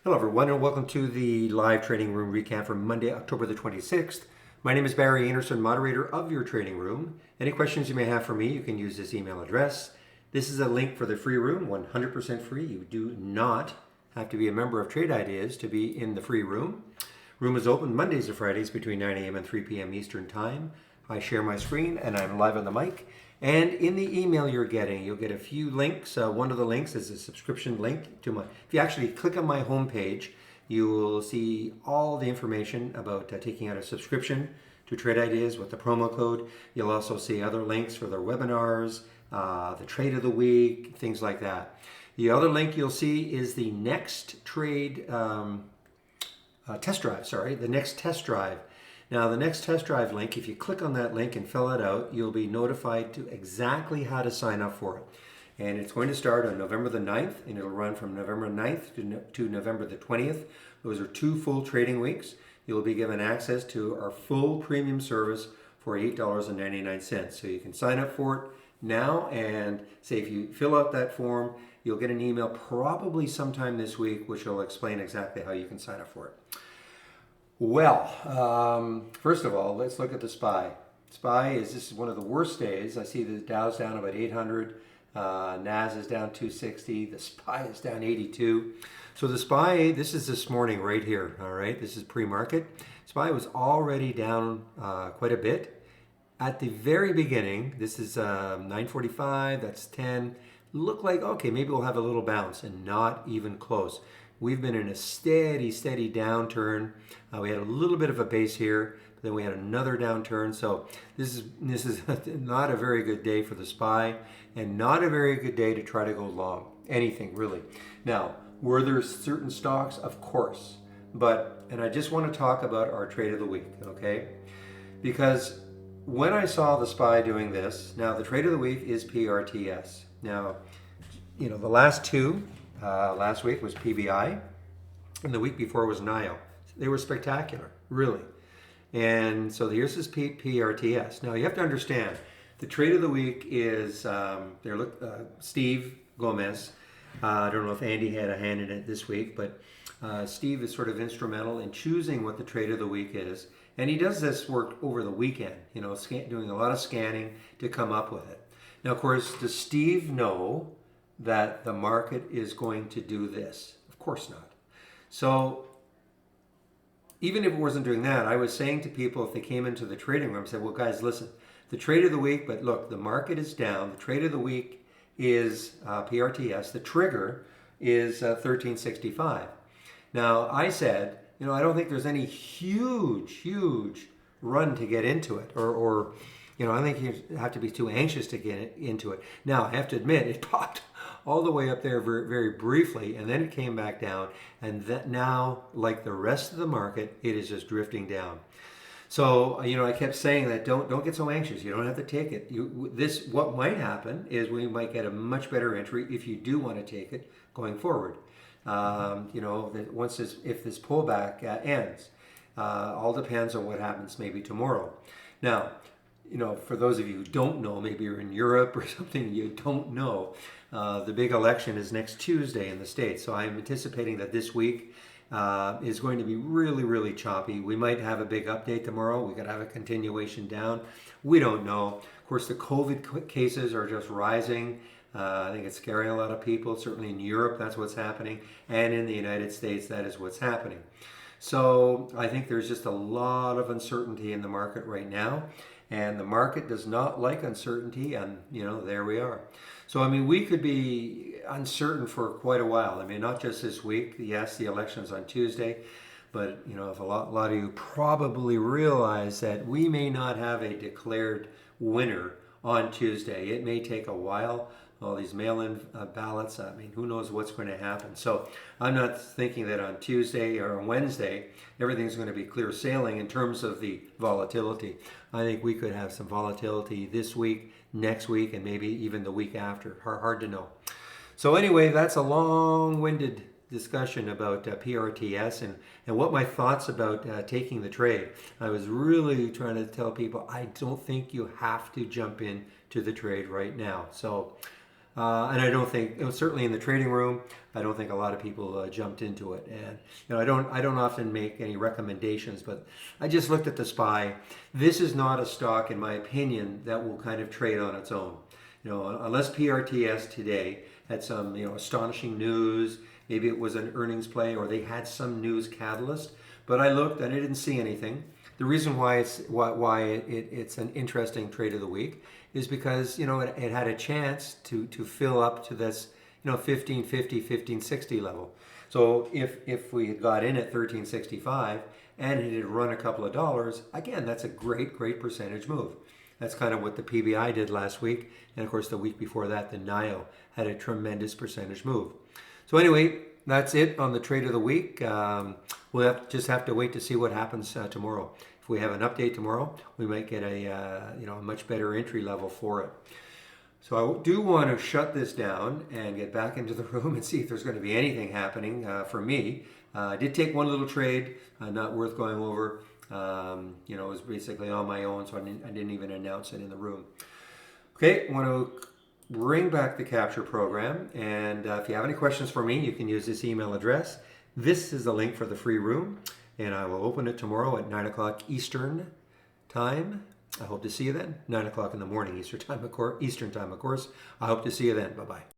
Hello everyone and welcome to the live trading room recap for Monday, October the 26th. My name is Barry Anderson, moderator of your trading room. Any questions you may have for me, you can use this email address. This is a link for the free room, 100% free. You do not have to be a member of Trade Ideas to be in the free room. Room is open Mondays to Fridays between 9 a.m. and 3 p.m. Eastern Time. I share my screen and I'm live on the mic. And in the email you're getting, you'll get a few links. One of the links is a subscription link to my, if you actually click on my homepage, you will see all the information about taking out a subscription to Trade Ideas with the promo code. You'll also see other links for their webinars, the trade of the week, things like that. The other link you'll see is the next trade test drive, the next test drive. Now the next test drive link, if you click on that link and fill it out, you'll be notified to exactly how to sign up for it. And it's going to start on November the 9th, and it'll run from November 9th to November the 20th. Those are 2 full trading weeks. You'll be given access to our full premium service for $8.99. So you can sign up for it now, and say if you fill out that form, you'll get an email probably sometime this week, which will explain exactly how you can sign up for it. Well, first of all, let's look at the SPY. This is one of the worst days. I see the Dow's down about 800, NAS is down 260, the SPY is down 82. So the SPY, this is this morning right here, all right? This is pre-market. SPY was already down quite a bit. At the very beginning, this is 9:45, that's 10. Looked like, okay, maybe we'll have a little bounce, and not even close. We've been in a steady downturn. We had a little bit of a base here, but then we had another downturn. So this is not a very good day for the SPY, and not a very good day to try to go long anything really. Now, were there certain stocks? Of course, and I just want to talk about our trade of the week, okay? Because when I saw the SPY doing this, now the trade of the week is PRTS. Now, you know, the last two. Last week was PBI, and the week before was NIO. They were spectacular, really. And so here's this PRTS. Now you have to understand, the trade of the week is Steve Gomez. I don't know if Andy had a hand in it this week, but Steve is sort of instrumental in choosing what the trade of the week is. And he does this work over the weekend, you know, doing a lot of scanning to come up with it. Now, of course, does Steve know that the market is going to do this? Of course not. So even if it wasn't doing that, I was saying to people if they came into the trading room, I said, well guys, listen, the trade of the week, but look, the market is down. The trade of the week is PRTS. The trigger is 1365. Now I said, you know, I don't think there's any huge run to get into it, or you know, I think you have to be too anxious to get into it. Now I have to admit, it popped all the way up there very, very briefly, and then it came back down, and that now, like the rest of the market, it is just drifting down. So, you know, I kept saying that don't get so anxious. You don't have to take it. What might happen is we might get a much better entry if you do want to take it going forward. You know, if this pullback ends, all depends on what happens maybe tomorrow. Now, you know, for those of you who don't know, maybe you're in Europe or something, you don't know, the big election is next Tuesday in the States. So I'm anticipating that this week is going to be really choppy. We might have a big update tomorrow. We could have a continuation down. We don't know. Of course, the COVID cases are just rising. I think it's scaring a lot of people. Certainly in Europe, that's what's happening. And in the United States, that is what's happening. So I think there's just a lot of uncertainty in the market right now. And the market does not like uncertainty, and you know, there we are. So I mean, we could be uncertain for quite a while. I mean, not just this week. Yes, the election's on Tuesday, but you know, if a lot of you probably realize that we may not have a declared winner on Tuesday. It may take a while. All these mail-in ballots, I mean, who knows what's going to happen. So I'm not thinking that on Tuesday or on Wednesday, everything's going to be clear sailing in terms of the volatility. I think we could have some volatility this week, next week, and maybe even the week after. Hard to know. So anyway, that's a long-winded discussion about PRTS and what my thoughts about taking the trade. I was really trying to tell people I don't think you have to jump in to the trade right now. So And I don't think, certainly in the trading room, I don't think a lot of people jumped into it. And I don't often make any recommendations, but I just looked at the SPY. This is not a stock, in my opinion, that will kind of trade on its own. Unless PRTS today had some astonishing news, maybe it was an earnings play or they had some news catalyst. But I looked and I didn't see anything. The reason why it's an interesting trade of the week is because it had a chance to fill up to this 1550, 1560 level. So if we had got in at 1365 and it had run a couple of dollars, again, that's a great percentage move. That's kind of what the PBI did last week, and of course the week before that the NIO had a tremendous percentage move. So anyway, that's it on the trade of the week. We'll just have to wait to see what happens tomorrow. If we have an update tomorrow, we might get a much better entry level for it. So I do want to shut this down and get back into the room and see if there's going to be anything happening for me. I did take one little trade, not worth going over. It was basically on my own, so I didn't even announce it in the room. Okay, I want to bring back the capture program, and if you have any questions for me, you can use this email address. This is the link for the free room, and I will open it tomorrow at 9 o'clock Eastern time. I hope to see you then. 9 o'clock in the morning Eastern time, of course. I hope to see you then. Bye-bye.